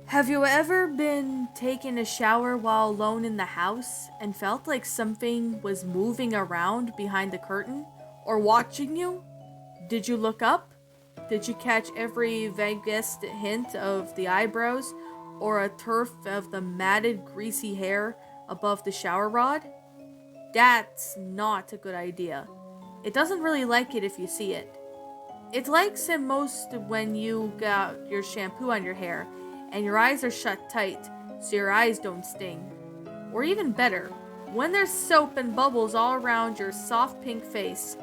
Have you ever been taking a shower while alone in the house and felt like something was moving around behind the curtain or watching you? Did you look up? Did you catch every vaguest hint of the eyebrows or a turf of the matted, greasy hair above the shower rod? That's not a good idea. It doesn't really like it if you see it. It likes it most when you got your shampoo on your hair and your eyes are shut tight so your eyes don't sting. Or even better, when there's soap and bubbles all around your soft pink face.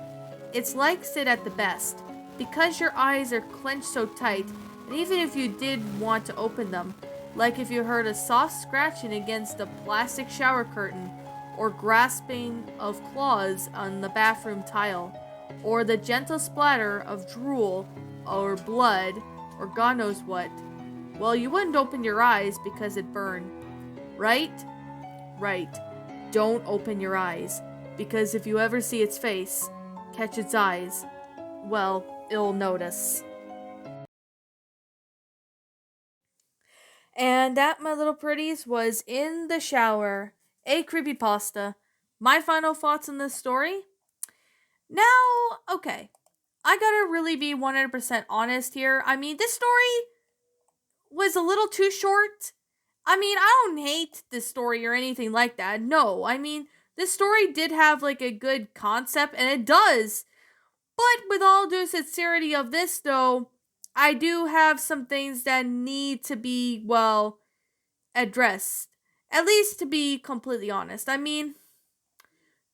It likes it at the best because your eyes are clenched so tight, and even if you did want to open them, like if you heard a soft scratching against a plastic shower curtain, or grasping of claws on the bathroom tile, or the gentle splatter of drool or blood, or God knows what, well, you wouldn't open your eyes because it burned. Right? Right. Don't open your eyes, because if you ever see its face, catch its eyes, well, it'll notice. And that, my little pretties, was In the Shower, a creepypasta. My final thoughts on this story? Now, okay, I gotta really be 100% honest here. I mean, this story was a little too short. I mean, I don't hate this story or anything like that. No, I mean, this story did have like a good concept, and it does. But with all due sincerity of this, though, I do have some things that need to be, well, addressed. At least to be completely honest. I mean,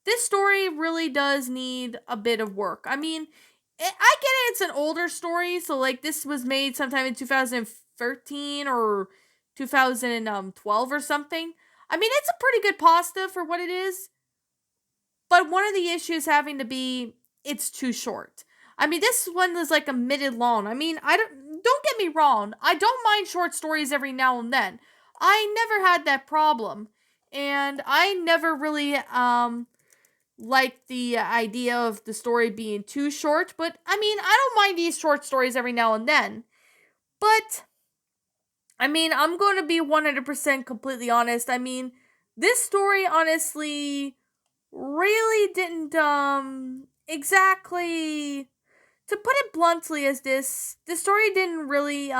this story really does need a bit of work. I mean, I get it, it's an older story, so like this was made sometime in 2013 or 2012 or something. I mean, it's a pretty good pasta for what it is, but one of the issues having to be it's too short. I mean, this one was like a minute long. I mean, I don't get me wrong. I don't mind short stories every now and then. I never had that problem, and I never really liked the idea of the story being too short. But I mean, I don't mind these short stories every now and then. But I mean, I'm going to be 100% completely honest. I mean, this story honestly really didn't exactly, to put it bluntly, as the story didn't really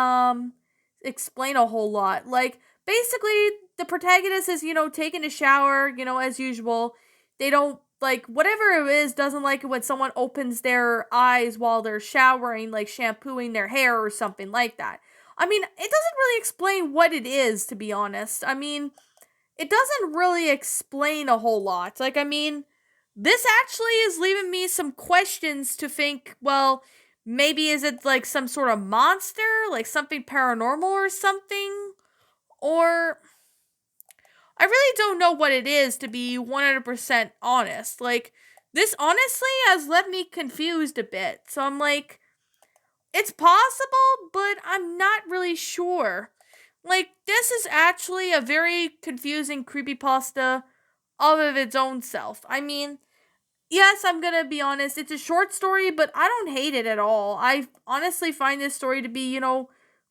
explain a whole lot. Like, basically the protagonist is, taking a shower, as usual. They don't like whatever it is, doesn't like it when someone opens their eyes while they're showering, like shampooing their hair or something like that. I mean, it doesn't really explain what it is, to be honest. I mean, it doesn't really explain a whole lot. Like, I mean, this actually is leaving me some questions to think, well, maybe is it like some sort of monster, like something paranormal or something? Or I really don't know what it is, to be 100% honest. Like, this honestly has left me confused a bit. So I'm like, it's possible, but I'm not really sure. Like, this is actually a very confusing creepypasta all of its own self. I mean, yes, I'm gonna be honest, it's a short story, but I don't hate it at all. I honestly find this story to be,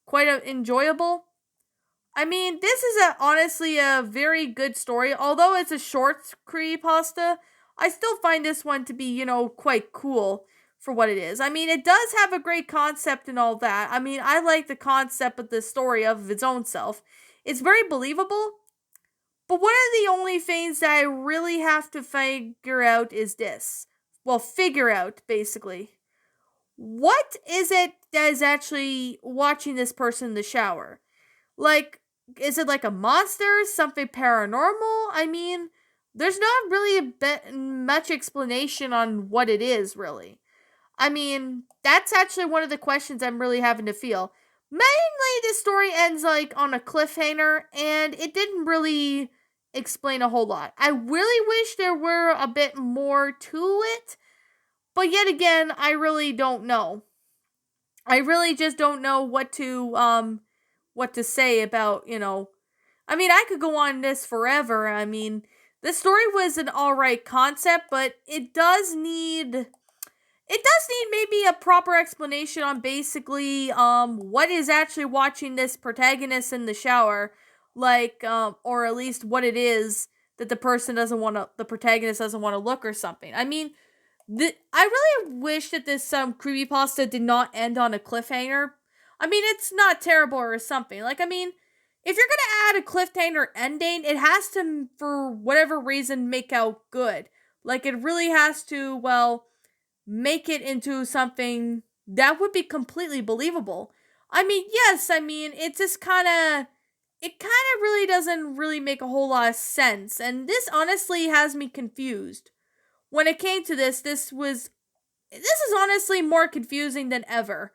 quite enjoyable. I mean, this is honestly a very good story. Although it's a short creepypasta, I still find this one to be, quite cool for what it is. I mean, it does have a great concept and all that. I mean, I like the concept of the story of its own self. It's very believable, but one of the only things that I really have to figure out is this. Well, figure out, basically. What is it that is actually watching this person in the shower? Like, is it like a monster? Something paranormal? I mean, there's not really much explanation on what it is, really. I mean, that's actually one of the questions I'm really having to feel. Mainly, the story ends like on a cliffhanger, and it didn't really explain a whole lot. I really wish there were a bit more to it, but yet again, I really don't know. I really just don't know what to say about, I mean, I could go on this forever. I mean, the story was an alright concept, but it does need maybe a proper explanation on basically what is actually watching this protagonist in the shower, like or at least what it is that the protagonist doesn't want to look or something. I mean, I really wish that this creepypasta did not end on a cliffhanger. I mean, it's not terrible or something. Like, I mean, if you're gonna add a cliffhanger ending, it has to, for whatever reason, make out good. Like, it really has to, well, make it into something that would be completely believable. I mean, yes, I mean, it kind of really doesn't really make a whole lot of sense. And this honestly has me confused. When it came to this is honestly more confusing than ever.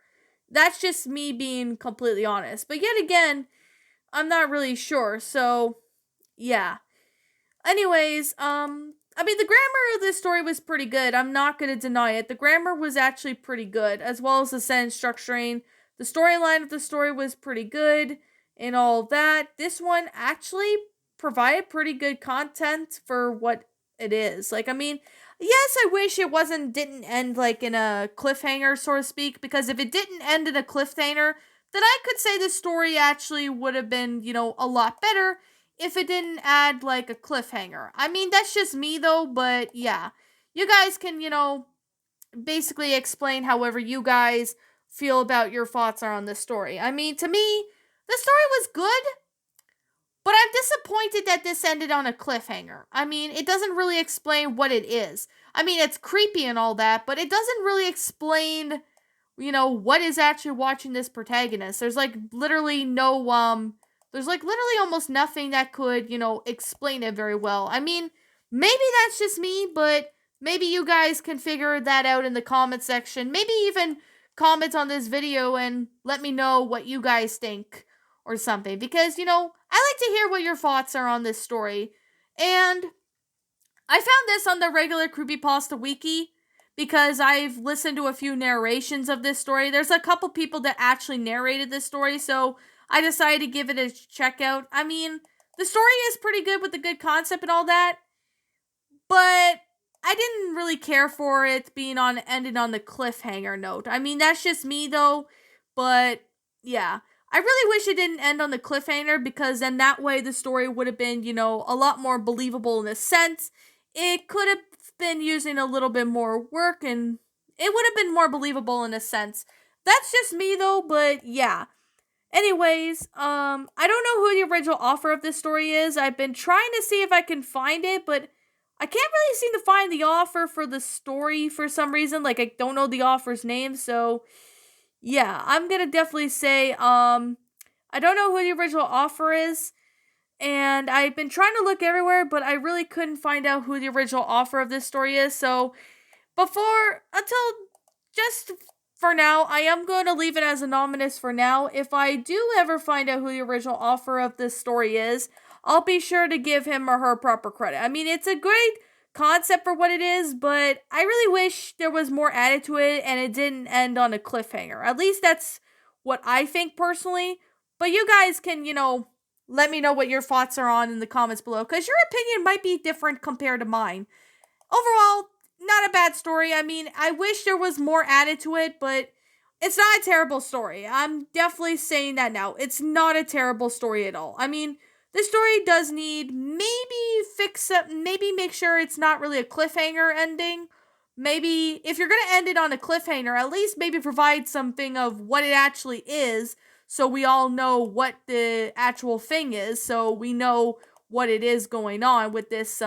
That's just me being completely honest. But yet again, I'm not really sure. So, yeah. Anyways, I mean, the grammar of this story was pretty good. I'm not going to deny it. The grammar was actually pretty good, as well as the sentence structuring. The storyline of the story was pretty good and all that. This one actually provided pretty good content for what it is. Like, I mean, yes, I wish it didn't end like in a cliffhanger, so to speak, because if it didn't end in a cliffhanger, then I could say the story actually would have been, a lot better if it didn't add like a cliffhanger. I mean, that's just me though, but yeah. You guys can, basically explain however you guys feel about your thoughts are on this story. I mean, to me, the story was good, but I'm disappointed that this ended on a cliffhanger. I mean, it doesn't really explain what it is. I mean, it's creepy and all that, but it doesn't really explain, what is actually watching this protagonist. There's like literally almost nothing that could, explain it very well. I mean, maybe that's just me, but maybe you guys can figure that out in the comment section. Maybe even comment on this video and let me know what you guys think or something. Because, I like to hear what your thoughts are on this story. And I found this on the regular Creepypasta Wiki because I've listened to a few narrations of this story. There's a couple people that actually narrated this story, so I decided to give it a check out. I mean, the story is pretty good with the good concept and all that, but I didn't really care for it being ended on the cliffhanger note. I mean, that's just me though, but yeah. I really wish it didn't end on the cliffhanger because then that way the story would have been, a lot more believable in a sense. It could have been using a little bit more work and it would have been more believable in a sense. That's just me though, but yeah. Anyways, I don't know who the original author of this story is. I've been trying to see if I can find it, but I can't really seem to find the author for the story for some reason. Like, I don't know the author's name, so yeah, I'm gonna definitely say, I don't know who the original author is, and I've been trying to look everywhere, but I really couldn't find out who the original author of this story is, so just for now, I am going to leave it as anonymous for now. If I do ever find out who the original author of this story is, I'll be sure to give him or her proper credit. I mean, it's a great concept for what it is, but I really wish there was more added to it and it didn't end on a cliffhanger. At least that's what I think personally. But you guys can, let me know what your thoughts are on in the comments below, because your opinion might be different compared to mine. Overall, not a bad story. I mean, I wish there was more added to it, but it's not a terrible story. I'm definitely saying that now. It's not a terrible story at all. I mean, the story does need maybe make sure it's not really a cliffhanger ending. Maybe if you're going to end it on a cliffhanger, at least maybe provide something of what it actually is so we all know what the actual thing is, so we know what it is going on with this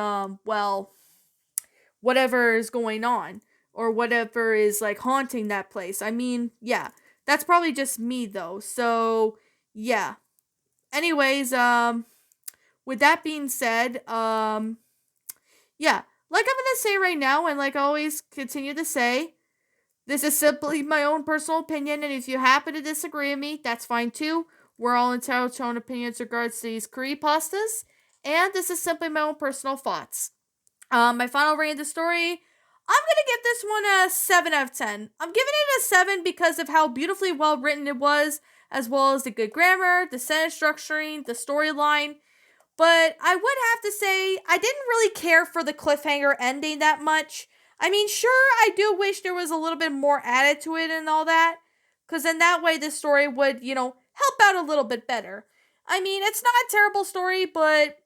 whatever is going on or whatever is like haunting that place. I mean, yeah, that's probably just me though. So, yeah. Anyways, with that being said, yeah, like I'm gonna say right now, and like I always continue to say, this is simply my own personal opinion, and if you happen to disagree with me, that's fine too. We're all entitled to our own opinions regards to these creepypastas, and this is simply my own personal thoughts. My final rating of the story, I'm gonna give this one a 7 out of 10. I'm giving it a 7 because of how beautifully well written it was, as well as the good grammar, the sentence structuring, the storyline. But I would have to say, I didn't really care for the cliffhanger ending that much. I mean, sure, I do wish there was a little bit more added to it and all that, because then that way the story would, help out a little bit better. I mean, it's not a terrible story, but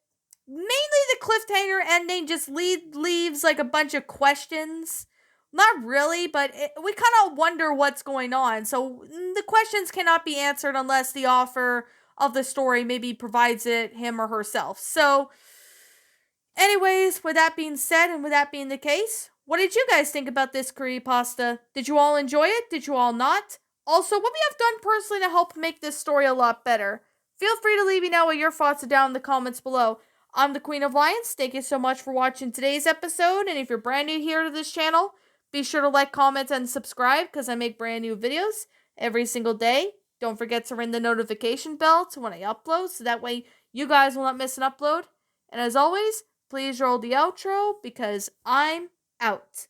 mainly the cliffhanger ending just leaves like a bunch of questions. Not really, but we kind of wonder what's going on. So the questions cannot be answered unless the author of the story maybe provides it him or herself. So, anyways, with that being said, and with that being the case, what did you guys think about this creepypasta? Did you all enjoy it? Did you all not? Also, what we have done personally to help make this story a lot better? Feel free to leave me know what your thoughts are down in the comments below. I'm the Queen of Lions. Thank you so much for watching today's episode. And if you're brand new here to this channel, be sure to like, comment, and subscribe because I make brand new videos every single day. Don't forget to ring the notification bell to when I upload so that way you guys will not miss an upload. And as always, please roll the outro because I'm out.